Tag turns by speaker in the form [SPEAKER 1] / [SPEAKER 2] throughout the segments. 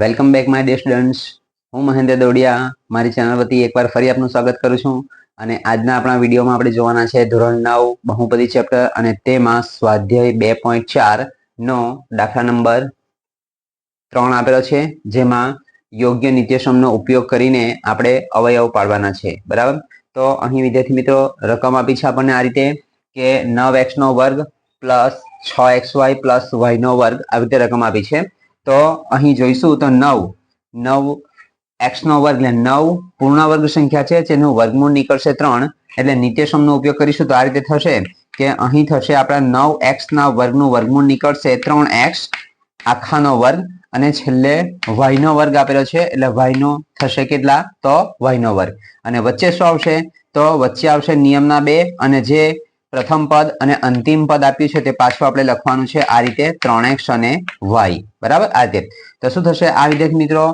[SPEAKER 1] Welcome back my dear students. હું મહેન્દ્ર દોડિયા મારી channel વતી એકવાર ફરી આપનું સ્વાગત કરું છું. અને આજના આપણા વિડીયોમાં આપણે જોવાના છે ધોરણ 9 બહુપદી ચેપ્ટર અને તેમાં સ્વાધ્યાય 2.4 નો દાખલા નંબર 3 આપેલો છે, જેમાં યોગ્ય નિત્યસમનો ઉપયોગ કરીને આપણે અવયવ પાડવાના છે. બરાબર, તો અહીં વિદ્યાર્થી મિત્રો રકમ આપી છે આપણને આ રીતે કે 9x નો વર્ગ પ્લસ 6xy પ્લસ y નો વર્ગ આવી રીતે રકમ આપી છે. તો અહીં જોઈશું તો 9 x નો વર્ગ એટલે 9 પૂર્ણ વર્ગ સંખ્યા છે જેનું વર્ગમૂળ નીકળશે 3, એટલે નિત્યસમનો ઉપયોગ કરીશું તો આ રીતે થશે કે અહીં થશે આપણા 9x ના વર્ગનું વર્ગમૂળ નીકળશે 3x આખાનો વર્ગ અને છેલ્લે y નો વર્ગ આપેલો છે એટલે y નો થશે કેટલા તો y નો વર્ગ, અને વચ્ચે શું આવશે તો વચ્ચે આવશે નિયમના 2 અને જે પ્રથમ પદ અને અંતિમ પદ આપ્યું છે તે પાછું આપણે લખવાનું છે આ રીતે 3x અને y. બરાબર, આ રીતે તો શું થશે આ વિદ્યાર્થી મિત્રો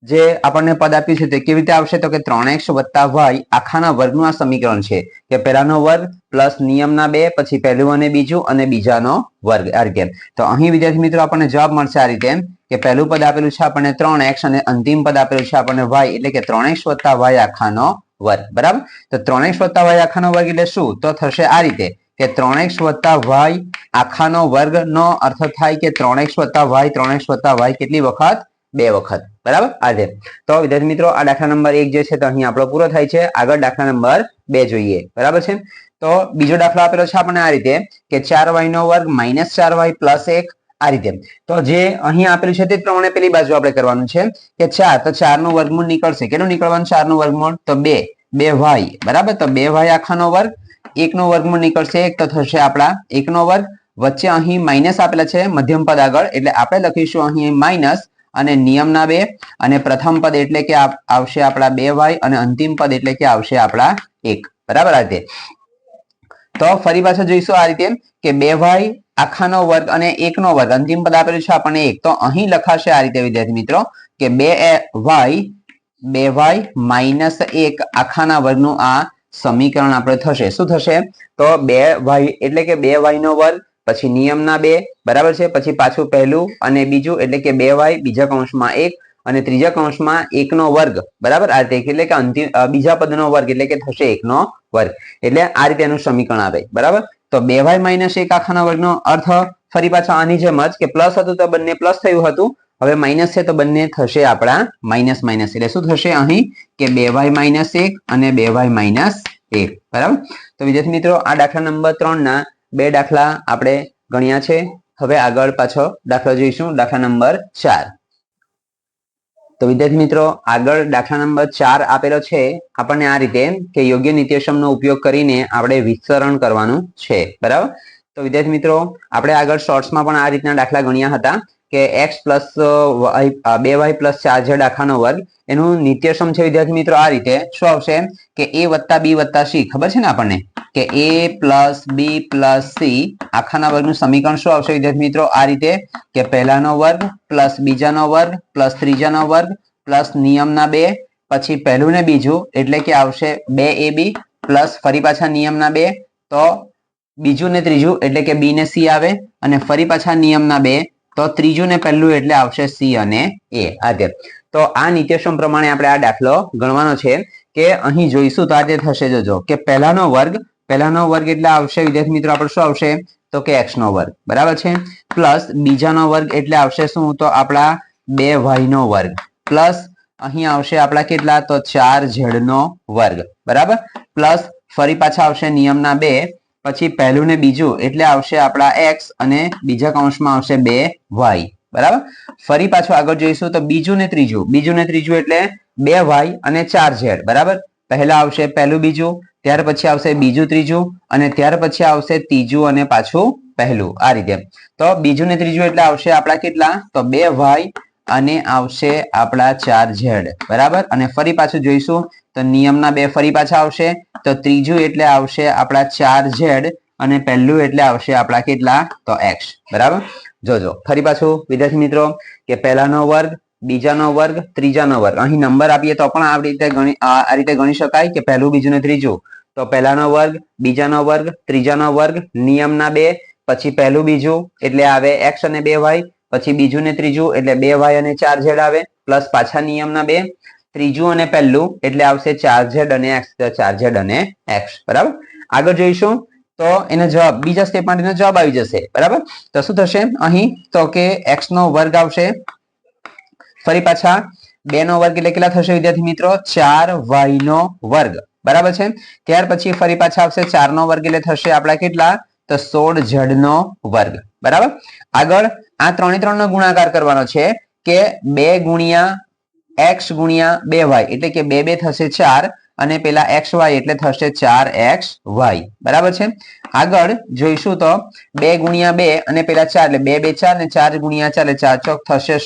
[SPEAKER 1] જે આપણને પદ આપ્યું છે તે કેવી રીતે આવશે તો કે 3x + y આખાના વર્ગનું આ સમીકરણ છે કે પહેલાનો વર્ગ પ્લસ નિયમના 2 પછી પહેલું અને બીજું અને બીજાનો વર્ગ આ રીતે. તો અહીં વિદ્યાર્થી મિત્રો આપણને જવાબ મળશે આ રીતે કે પહેલું પદ આપેલું છે આપણને 3x અને અંતિમ પદ આપેલું છે આપણને y એટલે કે 3x + y આખાનો વર્ગ. બરાબર, તો 3x + y આખાનો વર્ગ એટલે શું તો થશે આ રીતે કે 3x + y આખાનો વર્ગ નો અર્થ થાય કે 3x + y કેટલી વખત 2 વખત. બરાબર, આ રીતે. તો વિદ્યાર્થી મિત્રો આ દાખલા નંબર 1 જે છે તો અહીં આપણો પૂરો થાય છે. આગળ દાખલા નંબર 2 જોઈએ. બરાબર છે, તો બીજો દાખલો આપેલો છે આપણને આ રીતે કે 4y નો વર્ગ - 4y + 1 આ રીતે. તો જે અહીં આપેલું છે તે પ્રમાણે પેલી બાજુ આપણે કરવાનું છે કે 4 તો 4 નું વર્ગમૂળ નીકળશે. કેટલું નીકળવાનું 4 નું વર્ગમૂળ તો 2y. બરાબર, તો 2y આખાનો વર્ગ 1 નું વર્ગમૂળ નીકળશે 1 તો થશે આપણા 1 નો વર્ગ. વચ્ચે અહીં માઇનસ આપેલા છે મધ્યમ પદ આગળ એટલે આપણે લખીશું અહીં માઇનસ અને નિયમના 2 અને પ્રથમ પદ એટલે કે આવશે આપણા 2y અને અંતિમ પદ એટલે કે આવશે આપણા 1. બરાબર, આ રીતે. તો ફરી પાછા જોઈશું આ રીતે કે 2y આખાનો વર્ગ અને 1 નો વર્ગ અંતિમ પદ આપેલું છે આપણને 1, તો અહીં લખાશે આ રીતે વિદ્યાર્થી મિત્રો કે 2y - 1 આખાના વર્ગનું આ સમીકરણ આપણે થશે. શું થશે તો 2y એટલે કે 2y નો વર્ગ પછી નિયમના 2 બરાબર છે, પછી પાછું પહેલું અને બીજું એટલે કે 2y બીજા કૌંસમાં 1 અને ત્રીજા કૌંસમાં 1 નો વર્ગ. બરાબર, આ રીતે એટલે કે અંતિમ બીજા પદનો વર્ગ એટલે કે થશે 1 નો વર્ગ. એટલે આ રીતે એનું સમીકરણ આવે. બરાબર, તો 2y - 1 આખાના વર્ગનો અર્થ ફરી પાછા આની જેમ જ કે પ્લસ હતું તો બંને પ્લસ થયું હતું, હવે માઇનસ છે તો બંને થશે આપણા માઇનસ માઇનસ. એટલે શું થશે અહીં કે 2y - 1 અને 2y - 1. બરાબર, તો વિદ્યાર્થી મિત્રો આ દાખલા નંબર 3 ના 2 દાખલા આપણે ગણ્યા છે. હવે આગળ પાછો દાખલો જોઈશું, દાખલા નંબર 4. તો વિદ્યાર્થી મિત્રો આગળ દાખલા નંબર 4 આપેલો છે આપણને આ રીતે કે યોગ્ય નિત્યસમનો ઉપયોગ કરીને આપણે વિસ્તરણ કરવાનું છે. બરાબર, તો વિદ્યાર્થી મિત્રો આપણે આગળ શોર્ટ્સમાં પણ આ રીતના દાખલા ગણ્યા હતા કે x + y 2y + 4z આખાનો વર્ગ એનું નિત્યસમ છે વિદ્યાર્થી મિત્રો આ રીતે શું આવશે કે a + b + c. ખબર છે ને આપણને કે a + b + c આખાના વર્ગનું સમીકરણ શું આવશે વિદ્યાર્થી મિત્રો આ રીતે કે પહેલાનો વર્ગ પ્લસ બીજાનો વર્ગ પ્લસ ત્રીજાનો વર્ગ પ્લસ નિયમના 2 પછી પહેલું ને બીજું એટલે કે આવશે 2ab પ્લસ ફરી પાછા નિયમના 2 તો બીજું ને ત્રીજું એટલે કે b ને c આવે અને ફરી પાછા નિયમના 2 તો ત્રીજું ને પહેલું એટલે આવશે c અને a. આ તો આ નિત્યસમ પ્રમાણે આપણે આ દાખલો ગણવાનો છે કે અહીં જોઈશું તો આ થશે. જોજો કે પહેલાનો વર્ગ એટલે આવશે વિદ્યાર્થી મિત્રો આપણે શું આવશે તો કે x નો વર્ગ. બરાબર છે, પ્લસ બીજાનો વર્ગ એટલે આવશે શું તો આપણા 2y નો વર્ગ પ્લસ અહીં આવશે આપણા કેટલા તો 4z નો વર્ગ. બરાબર, પ્લસ ફરી પાછા આવશે નિયમના 2 પછી પહેલું ને બીજું એટલે આવશે આપણા x અને બીજા કૌંસમાં આવશે 2y. બરાબર, ફરી પાછું આગળ જોઈશું તો બીજું ને ત્રીજું એટલે 2y અને 4z. બરાબર, પહેલા આવશે પહેલું બીજું ત્યાર પછી આવશે બીજું ત્રીજું અને ત્યાર પછી આવશે ત્રીજું અને પાછું પહેલું આ રીતે. તો બીજું ને ત્રીજું એટલે આવશે આપણા કેટલા તો 2y અને આવશે આપણા 4z. બરાબર, અને ફરી પાછું જોઈશું તો નિયમના 2 ફરી પાછા આવશે તો ત્રીજું એટલે આવશે આપણા 4z અને પહેલું એટલે આવશે આપણા કેટલા તો x. બરાબર, જોજો ફરી પાછું વિદ્યાર્થી મિત્રો કે પહેલાનો વર્ગ બીજાનો વર્ગ ત્રીજાનો વર્ગ અહીં નંબર આપીએ તો પણ આ રીતે ગણી શકાય કે પહેલું બીજું ને ત્રીજું તો પહેલાનો વર્ગ બીજાનો વર્ગ ત્રીજાનો વર્ગ નિયમના 2 પછી પહેલું બીજું એટલે આવે x અને 2y પછી બીજું ને ત્રીજું એટલે 2y અને 4z આવે પ્લસ પાછા નિયમના 2 ત્રીજું અને પહેલું એટલે આવશે 4z અને x 4z અને x બરાબર આગળ જોઈશું તો એનો જવાબ બીજા સ્ટેપ માટેનો જવાબ આવી જશે બરાબર તો શું થશે અહીં તો કે x નો વર્ગ આવશે ફરી પાછા 2 નો વર્ગ એટલે કેટલા થશે વિદ્યાર્થી મિત્રો 4y નો વર્ગ બરાબર છે ત્યાર પછી ફરી પાછા આવશે 4 નો વર્ગ એટલે થશે આપણા કેટલા તો 16z નો વર્ગ બરાબર આગળ આ 3 નો ગુણાકાર કરવાનો છે કે 2 ગુણ્યા x ગુણ્યા 2y એટલે કે 2 2 થશે 4 અને પેલા xy એટલે થશે 4xy બરાબર છે આગળ જોઈશું તો 2 ગુણ્યા 2 અને પેલા 4 એટલે 2 2 4 અને 4 ગુણ્યા 4 એટલે 4 ચોક થશે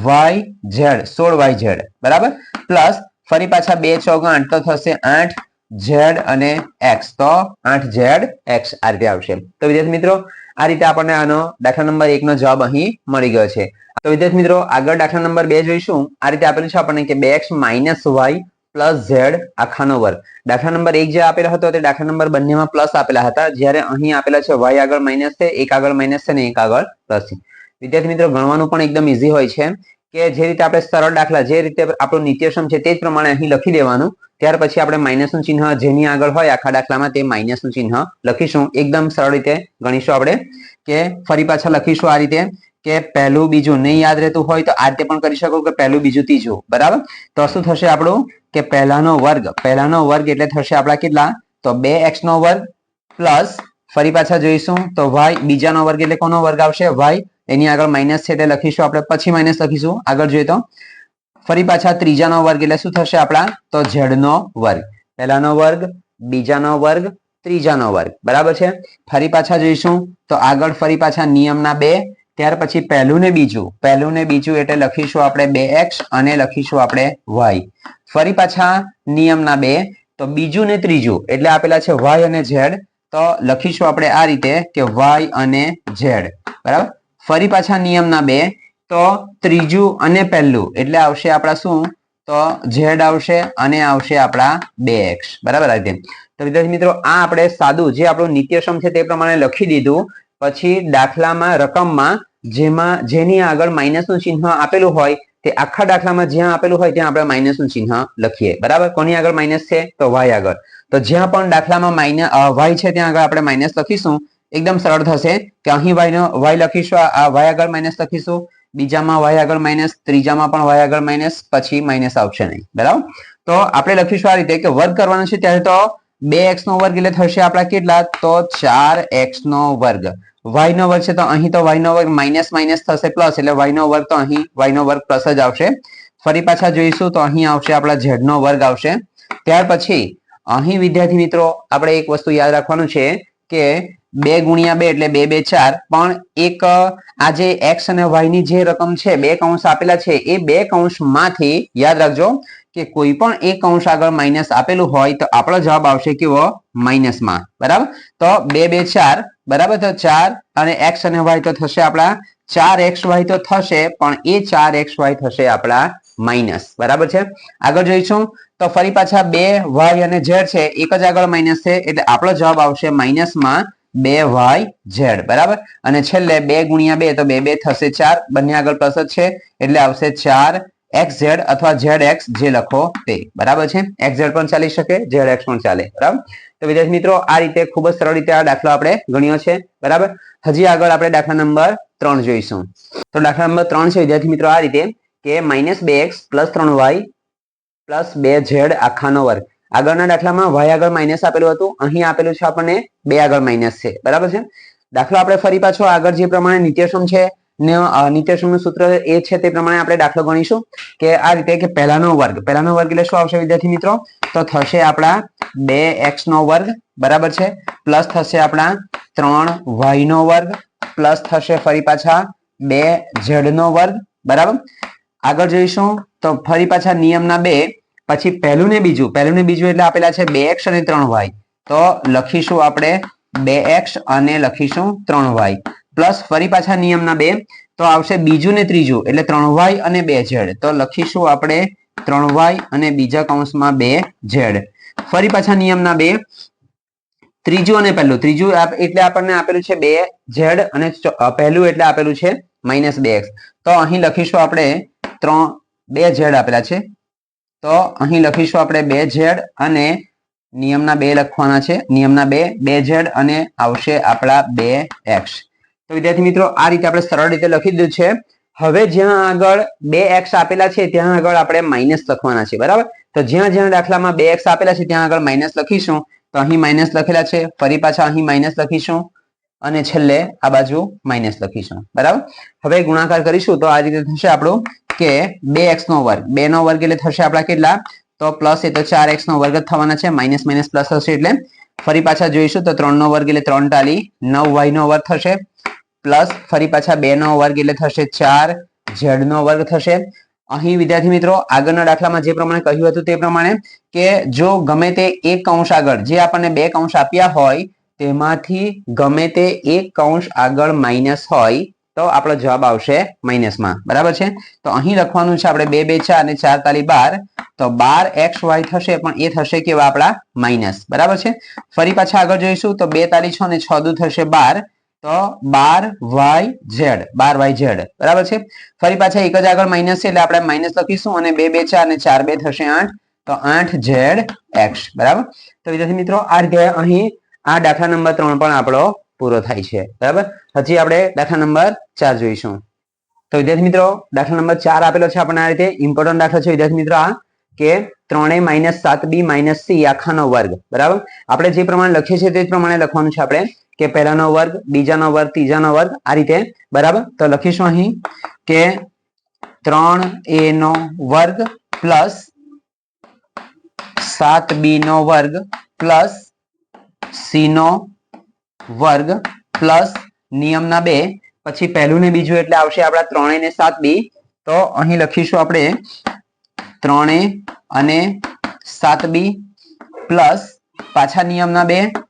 [SPEAKER 1] 16yz બરાબર પ્લસ ફરી પાછા 2 ચોક 8 તો થશે 8z અને x તો 8zx આ રીતે આવશે તો વિદ્યાર્થી મિત્રો આ રીતે આપણને આનો દાખલા નંબર 1 નો જવાબ અહીં મળી ગયો છે તો વિદ્યાર્થી મિત્રો આગળ દાખલા નંબર 2 જોઈશું આ રીતે આપેલું છે આપણને કે 2x - y + z આખાનો વર્ગ દાખલા નંબર 1 જે આપેલો હતો તે દાખલા નંબર બંનેમાં પ્લસ આપેલા હતા જ્યારે અહીં આપેલા છે y આગળ માઈનસ છે એક આગળ માઈનસ છે ને એક આગળ પ્લસ છે વિદ્યાર્થી મિત્રો ગણવાનું પણ એકદમ ઈઝી હોય છે કે જે રીતે આપણે સરળ દાખલા જે રીતે આપણું નિત્યસમ છે તે જ પ્રમાણે અહીં લખી દેવાનું ત્યાર પછી આપણે માઈનસનું ચિહ્ન જેની આગળ હોય આખા દાખલામાં તે માઈનસનું ચિહ્ન લખીશું એકદમ સરળ રીતે ગણીશું આપણે કે ફરી પાછા લખીશું આ રીતે કે પહેલું બીજું નહીં યાદ રહેતું હોય તો આ રીતે પણ કરી શકો કે પહેલું બીજું ત્રીજું બરાબર તો શું થશે આપણું કે પહેલાનો વર્ગ એટલે થશે આપણા કેટલા તો 2x નો વર્ગ પ્લસ ફરી પાછા જોઈશું તો y બીજાનો વર્ગ એટલે કોનો વર્ગ આવશે y એની આગળ માઈનસ છે એટલે લખીશું આપણે પછી માઈનસ લખીશું આગળ જોઈએ તો ફરી પાછા ત્રીજાનો વર્ગ એટલે શું થશે આપણા તો z નો વર્ગ પહેલાનો વર્ગ બીજાનો વર્ગ ત્રીજાનો વર્ગ બરાબર છે ફરી પાછા જોઈશું તો આગળ ફરી પાછા નિયમના 2 ત્યાર પછી પહેલું ને બીજું એટલે લખીશું આપણે 2x અને લખીશું આપણે y ફરી પાછા નિયમના 2 તો બીજું ને ત્રીજું એટલે આપેલા છે y અને z તો લખીશું આપણે આ રીતે કે y અને z બરાબર ફરી પાછા નિયમના 2 તો ત્રીજું અને પહેલું એટલે આવશે આપણા શું તો z આવશે અને આવશે આપણા 2x બરાબર આ રીતે તો વિદ્યાર્થી મિત્રો આ આપણે સાદું જે આપણું નિત્યસમ છે તે પ્રમાણે લખી દીધું પછી દાખલામાં રકમમાં જેની આગળ માઈનસનું ચિહ્ન આપેલું હોય તે આખા દાખલામાં જ્યાં આપેલું હોય ત્યાં આપણે માઈનસનું ચિહ્ન લખીએ બરાબર કોની આગળ માઈનસ છે તો y આગળ તો જ્યાં પણ દાખલામાં y છે ત્યાં આગળ આપણે માઈનસ લખીશું એકદમ સરળ થશે કે અહીં y લખીશું આ y આગળ માઈનસ લખીશું બીજામાં y આગળ માઈનસ ત્રીજામાં પણ y આગળ માઈનસ પછી માઈનસ આવશે નહીં બરાબર તો આપણે લખીશું આ રીતે કે વર્ગ કરવાનો છે ત્યારે તો 2x નો વર્ગ એટલે થશે આપણા કેટલા તો 4x નો વર્ગ y નો વર્ગ છે તો અહીં તો y નો વર્ગ માઈનસ થશે પ્લસ એટલે y નો વર્ગ તો અહીં y નો વર્ગ પ્લસ જ આવશે ફરી પાછા જોઈશું તો અહીં આવશે આપણા z નો વર્ગ આવશે ત્યાર પછી અહીં વિદ્યાર્થી મિત્રો આપણે એક વસ્તુ યાદ રાખવાનું છે કે 2 ગુણ્યા 2 એટલે 2 2 4 પણ એક આ જે x અને y ની જે રકમ છે બે કૌંસ આપેલા છે એ બે કૌંસમાંથી યાદ રાખજો કે કોઈ પણ એક કૌંસ આગળ માઈનસ આપેલું હોય તો આપણો જવાબ આવશે કેવો માઈનસમાં બરાબર તો 2 2 4 બરાબર તો 4 અને x અને y તો થશે આપણા 4xy તો થશે પણ એ 4xy થશે આપણા માઈનસ બરાબર છે આગળ જોઈશું તો ફરી પાછા 2y અને z છે એક જ આગળ માઈનસ છે એટલે આપણો જવાબ આવશે માઈનસમાં 2yz બરાબર અને છેલ્લે 2 ગુણ્યા 2 તો 2 2 થશે 4 બંને આગળ પ્લસ જ છે એટલે આવશે 4xz અથવા zx જે લખો તે બરાબર છે xz પણ ચાલી શકે zx પણ ચાલે બરાબર તો વિદ્યાર્થી મિત્રો આ રીતે ખૂબ જ સરળ રીતે આ દાખલો આપણે ગણ્યો છે બરાબર હજી આગળ આપણે દાખલા નંબર 3 જોઈશું તો દાખલા નંબર 3 છે વિદ્યાર્થી મિત્રો આ રીતે કે -2x + 3y + 2z આખાનો વર્ગ આગળના દાખલામાં y આગળ માઈનસ આપેલું હતું અહીં આપેલું છે આપણને 2 આગળ માઈનસ છે બરાબર છે દાખલો આપણે ફરી પાછો આગળ જે પ્રમાણે નિત્યસમ છે નિત્યસમનું સૂત્ર એ છે તે પ્રમાણે આપણે દાખલો ગણીશું કે આ રીતે કે પહેલાનો વર્ગ એટલે શું આવશે વિદ્યાર્થી મિત્રો તો થશે આપણા 2x નો વર્ગ બરાબર છે પ્લસ થશે આપણા 3y નો વર્ગ પ્લસ થશે ફરી પાછા 2z નો વર્ગ બરાબર આગળ જોઈશું તો ફરી પાછા નિયમના 2 પછી પહેલું ને બીજું એટલે આપેલા છે 2x અને 3y તો લખીશું આપણે 2x અને લખીશું 3y પ્લસ ફરી પાછા નિયમના 2 તો આવશે બીજું ને ત્રીજું એટલે 3y અને 2z તો લખીશું આપણે 3y અને બીજા કૌંસમાં 2z ફરી પાછા નિયમના 2 ત્રીજું અને પહેલું. ત્રીજું એટલે આપણને આપેલું છે 2z અને પહેલું એટલે આપેલું છે -2x. તો અહીં લખીશું આપણે 2z આપેલા છે, તો અહીં લખીશું આપણે 2z અને નિયમના 2 લખવાના છે. નિયમના 2z અને આવશે આપણા 2x. તો વિદ્યાર્થી મિત્રો આ રીતે આપણે સરળ રીતે લખી દીધું છે. હવે જ્યાં આગળ 2x આપેલા છે ત્યાં આગળ આપણે માઇનસ લખવાના છે, બરાબર. તો જ્યાં જ્યાં દાખલામાં 2x આપેલા છે ત્યાં આગળ માઇનસ લખીશું. તો અહીં માઇનસ લખેલા છે, ફરી પાછા અહીં માઇનસ લખીશું અને છેલ્લે આ બાજુ માઇનસ લખીશું, બરાબર. હવે ગુણાકાર કરીશું તો આ રીતે થશે આપણું કે 2x નો વર્ગ, 2 નો વર્ગ એટલે થશે આપણા કેટલા, તો પ્લસ એ તો 4x નો વર્ગ થવાના છે, માઇનસ માઇનસ પ્લસ હશે એટલે ફરી પાછા જોઈશું તો 3 નો વર્ગ એટલે 3 ટાલી 9y નો વર્ગ થશે, પ્લસ ફરી પાછા 2 નો વર્ગ એટલે થશે 4z નો વર્ગ થશે. અહીં વિદ્યાર્થી મિત્રો આગળના દાખલામાં જે પ્રમાણે કહ્યું હતું તે પ્રમાણે કે જો ગમે તે એક કૌંસ આગળ જે આપણને 2 કૌંસ આપ્યા હોય તેમાંથી ગમે તે એક કૌંસ આગળ માઇનસ હોય તો આપણો જવાબ આવશે માઇનસમાં, બરાબર છે. તો અહીં લખવાનું છે આપણે 2 2 4 અને 4 તાલી 12, તો 12xy થશે પણ એ થશે કેવા આપણા માઇનસ, બરાબર છે. ફરી પાછા આગળ જોઈશું તો 2 તાલી 6 અને 6 દુ થશે 12, તો 12yz, 12yz, બરાબર છે. ફરી પાછા એક જ આગળ માઇનસ છે એટલે આપણે માઇનસ લખીશું અને 2 2 4 અને 4 2 થશે 8, તો 8zx, બરાબર. તો વિદ્યાર્થી મિત્રો આ રીતે અહીં આ દાખલા નંબર 3 પણ આપણો પૂરો થાય છે, બરાબર. હજી આપણે દાખલા નંબર 4 જોઈશું. તો વિદ્યાર્થી મિત્રો દાખલા નંબર 4 આપેલો છે આપણને આ રીતે ઇમ્પોર્ટન્ટ દાખલો છે વિદ્યાર્થી મિત્રો આ કે 3a - 7b - c આખાનો વર્ગ, બરાબર. આપણે જે પ્રમાણે લખીએ છીએ તે જ પ્રમાણે લખવાનું છે આપણે કે પહેલાનો વર્ગ, બીજાનો વર્ગ, ત્રીજાનો વર્ગ આ રીતે, બરાબર. તો લખીશું અહીં કે 3a નો વર્ગ પ્લસ 7b નો વર્ગ પ્લસ c નો વર્ગ પ્લસ નિયમના 2, પછી પહેલું ને બીજું એટલે આવશે આપણા 3a ને 7b. તો અહીં લખીશું આપણે 3a અને 7b પ્લસ પાછા નિયમના 2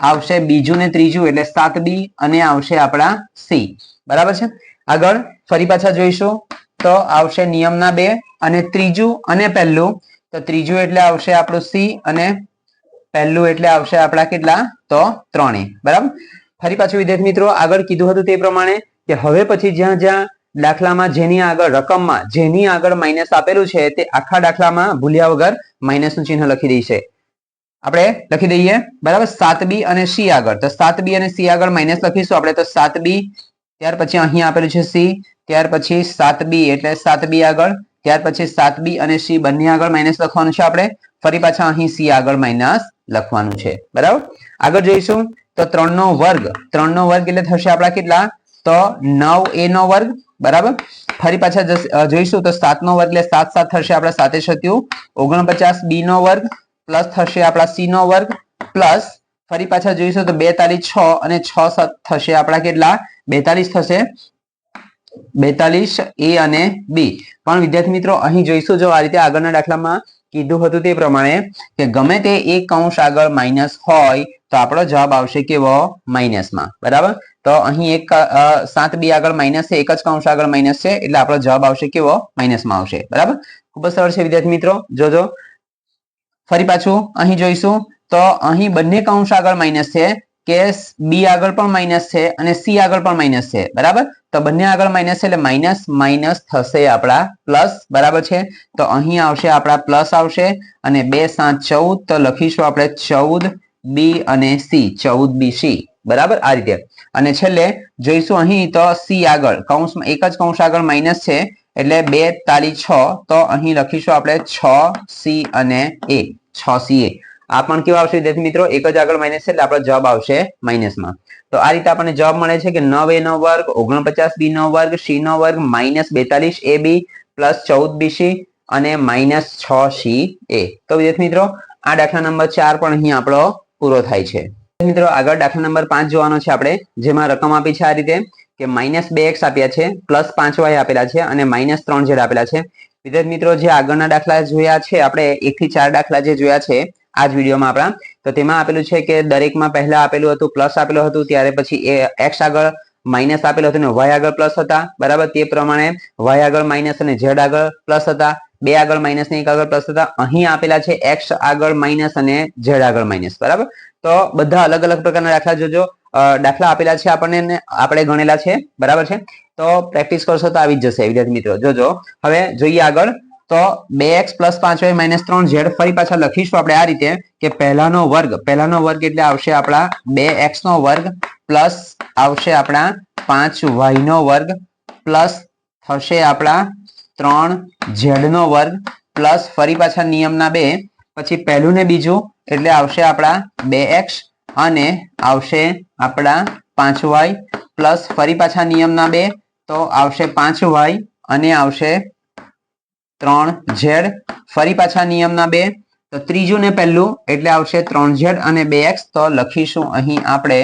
[SPEAKER 1] આવશે બીજું ને ત્રીજું એટલે 7b અને આવશે આપણા c, બરાબર છે. આગળ ફરી પાછા જોઈશું તો આવશે નિયમના 2 અને ત્રીજું અને પહેલું, તો ત્રીજું એટલે આવશે આપણું c અને પહેલું એટલે આવશે આપણા કેટલા, તો 3a, બરાબર. ફરી પાછું વિદ્યાર્થી મિત્રો આગળ કીધું હતું તે પ્રમાણે કે હવે પછી જ્યાં જ્યાં દાખલામાં જેની આગળ રકમમાં જેની આગળ માઇનસ આપેલું છે તે આખા દાખલામાં ભૂલ્યા વગર માઇનસનું ચિહ્ન લખી દઈએ છે, આપણે લખી દઈએ, બરાબર. 7b અને c આગળ, તો 7b અને c આગળ માઇનસ લખીશું આપણે, તો 7b, ત્યાર પછી અહીં આપેલું છે c, ત્યાર પછી 7b એટલે 7b આગળ, ત્યાર પછી 7b અને c બંને આગળ માઇનસ લખવાનું છે આપણે, ફરી પાછા અહીં c આગળ માઇનસ લખવાનું છે, બરાબર. આગળ જોઈશું તો 3 નો વર્ગ, 3 નો વર્ગ એટલે થશે આપણા કેટલા, તો 9a નો વર્ગ, બરાબર. ફરી પાછા જોઈશું તો 7 નો વર્ગ એટલે 7 7 થશે આપણા 7 7 49b નો વર્ગ પ્લસ થશે આપણા c નો વર્ગ પ્લસ ફરી પાછા જોઈશું તો 2 તાલી 6 અને 6 7 થશે આપણા કેટલા 42 થશે, 42 a અને b. પણ વિદ્યાર્થી મિત્રો અહીં જોઈશું જો આ રીતે આગળના દાખલામાં કીધું હતું તે પ્રમાણે કે ગમે તે એક કૌંસ આગળ માઇનસ હોય તો આપણો જવાબ આવશે કેવો, માઇનસમાં, બરાબર. તો અહીં એક 7b આગળ માઇનસ છે, એક જ કૌંસ આગળ માઇનસ છે એટલે આપણો જવાબ આવશે કેવો, માઇનસમાં આવશે, બરાબર. ખૂબ જ સરળ છે વિદ્યાર્થી મિત્રો. જોજો ફરી પાછું અહીં જોઈશું તો અહીં બંને કૌંસ આગળ માઇનસ છે કે b આગળ પણ માઇનસ છે અને c આગળ પણ માઇનસ છે, બરાબર. તો બંને આગળ માઇનસ છે એટલે માઇનસ માઇનસ થશે આપણા પ્લસ, બરાબર છે. તો અહીં આવશે આપણા પ્લસ આવશે અને 2 7 14, તો લખીશું આપણે 14b અને c, 14bc, બરાબર આ રીતે. અને છેલ્લે જોઈશું અહીં તો c આગળ કૌંસમાં એક જ કૌંસ આગળ માઇનસ છે એટલે 2 તાલી 6, તો અહીં લખીશું આપણે 6c અને a, 6ca. આ પણ કેવા આવશે વિદ્યાર્થી મિત્રો, એક જ આગળ માઇનસ છે એટલે આપણો જવાબ આવશે માઇનસમાં. તો આ રીતે આપણને જવાબ મળે છે કે 9a નો વર્ગ, 49b નો વર્ગ, c નો વર્ગ, -42ab પ્લસ 14bc અને -6ca. તો વિદ્યાર્થી મિત્રો આ દાખલા નંબર 4 પણ અહીં આપણો પૂરો થાય છે. મિત્રો આગળ દાખલા નંબર 5 જોવાનો છે આપણે, જેમાં રકમ આપી છે આ રીતે કે -2x આપ્યા છે, +5y આપેલા છે અને -3z આપેલા છે. વિદ્યાર્થી મિત્રો જે આગળના દાખલા જોયા છે આપણે 1 થી 4 દાખલા જે જોયા છે આ જ વિડીયોમાં આપણા, તો તેમાં આપેલું છે કે દરેકમાં પહેલા આપેલું હતું પ્લસ આપેલું હતું, ત્યારે પછી x આગળ માઇનસ આપેલો હતો ને y આગળ પ્લસ હતા બરાબર તે પ્રમાણે y આગળ માઇનસ અને z આગળ પ્લસ હતા બે આગળ માઇનસ ને એક આગળ પ્લસ હતા અહીં આપેલા છે x આગળ માઇનસ અને z આગળ માઇનસ બરાબર તો બધા અલગ અલગ પ્રકારના દાખલા જોજો દાખલા આપેલા છે આપણને આપણે ગણેલા છે બરાબર છે તો પ્રેક્ટિસ કરશો તો આવી જ જશે વિદ્યાર્થી મિત્રો જોજો હવે જોઈએ આગળ તો 2x + 5y - 3z ફરી પાછા લખીશું આપણે આ રીતે કે પહેલાનો વર્ગ એટલે આવશે આપણા 2x નો વર્ગ પ્લસ આવશે આપણા 5y નો વર્ગ પ્લસ થશે આપણા 3z નો વર્ગ પ્લસ ફરી પાછા નિયમના 2 પછી પહેલું ને બીજું એટલે આવશે આપણા 2x અને આવશે આપણા 5y પ્લસ ફરી પાછા નિયમના 2 તો આવશે 5y અને આવશે 3z ફરી પાછા નિયમના 2 તો ત્રીજું ને પહેલું એટલે આવશે 3z અને 2x તો લખીશું અહીં આપણે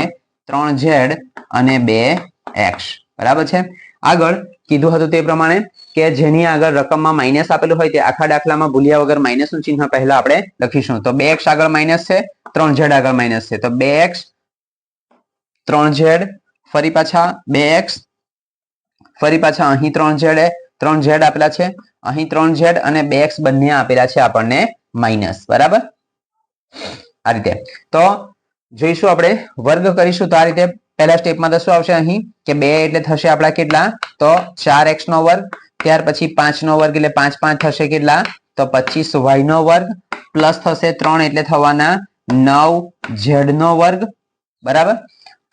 [SPEAKER 1] 3z અને 2x બરાબર છે આગળ કીધું હતું તે પ્રમાણે કે જેની આગળ રકમમાં માઈનસ આપેલું હોય તે આખા દાખલામાં ભૂલ્યા વગર માઈનસ નું ચિહ્ન પહેલા આપણે લખીશું તો 2x આગળ માઈનસ છે 3z આગળ માઈનસ છે તો 2x 3z ફરી પાછા 2x ફરી પાછા અહીં 3z આપેલા છે અહીં 3z અને 2x બંને આપેલા છે આપણને માઈનસ બરાબર આ રીતે તો જોઈશું આપણે વર્ગ કરીશું તો આ રીતે પહેલા સ્ટેપમાં તો શું આવશે અહીં કે 2 એટલે થશે આપણા કેટલા તો 4x નો વર્ગ ત્યાર પછી 5 નો વર્ગ એટલે 5 5 થશે કેટલા તો 25y નો વર્ગ પ્લસ થશે 3 એટલે થવાના 9z નો વર્ગ બરાબર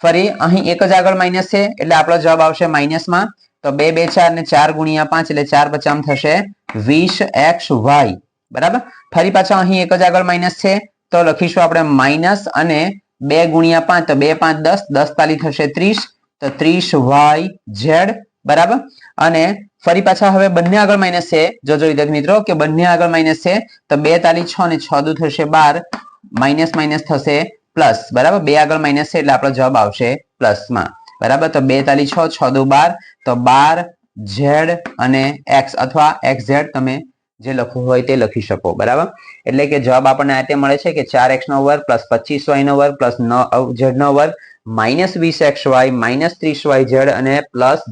[SPEAKER 1] ફરી અહીં એક જ આગળ માઈનસ છે એટલે આપણો જવાબ આવશે માઈનસમાં તો 2 2 4 ને 4 ગુણ્યા 5 એટલે 4 50 થશે 20xy બરાબર ફરી પાછા અહીં એક જ આગળ માઈનસ છે તો લખીશું આપણે માઈનસ અને 2 ગુણ્યા 5 તો 2 5 10 10 તાલી થશે 30 તો 30yz બરાબર અને ફરી પાછા હવે બંને આગળ માઈનસ છે જોજો વિદ્યાર્થી મિત્રો કે બંને આગળ માઈનસ છે તો 2 તાલી 6 ને 6 દુ થશે 12 માઈનસ માઈનસ થશે પ્લસ બરાબર 2 આગળ માઈનસ છે એટલે આપણો જવાબ આવશે પ્લસ માં બરાબર તો 2 તાલી 6 6 દુ 12 તો 12z અને x અથવા xz તમે જે લખવું હોય તે લખી શકો બરાબર એટલે કે જવાબ આપણને આ રીતે મળે છે કે 4x નો વર્ગ પ્લસ 25y નો વર્ગ પ્લસ 9z નો વર્ગ માઈનસ 20xy માઈનસ 30yz અને પ્લસ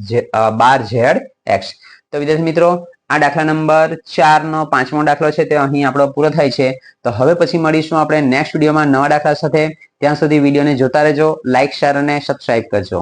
[SPEAKER 1] 12zx તો વિદ્યાર્થી મિત્રો આ દાખલા નંબર 4 નો પાંચમો દાખલો છે તે અહીં આપણો પૂરો થાય છે તો હવે પછી મળીશું આપણે નેક્સ્ટ વિડીયોમાં નવા દાખલા સાથે ત્યાં સુધી વિડીયોને જોતા રહેજો લાઈક શેર અને સબસ્ક્રાઇબ કરજો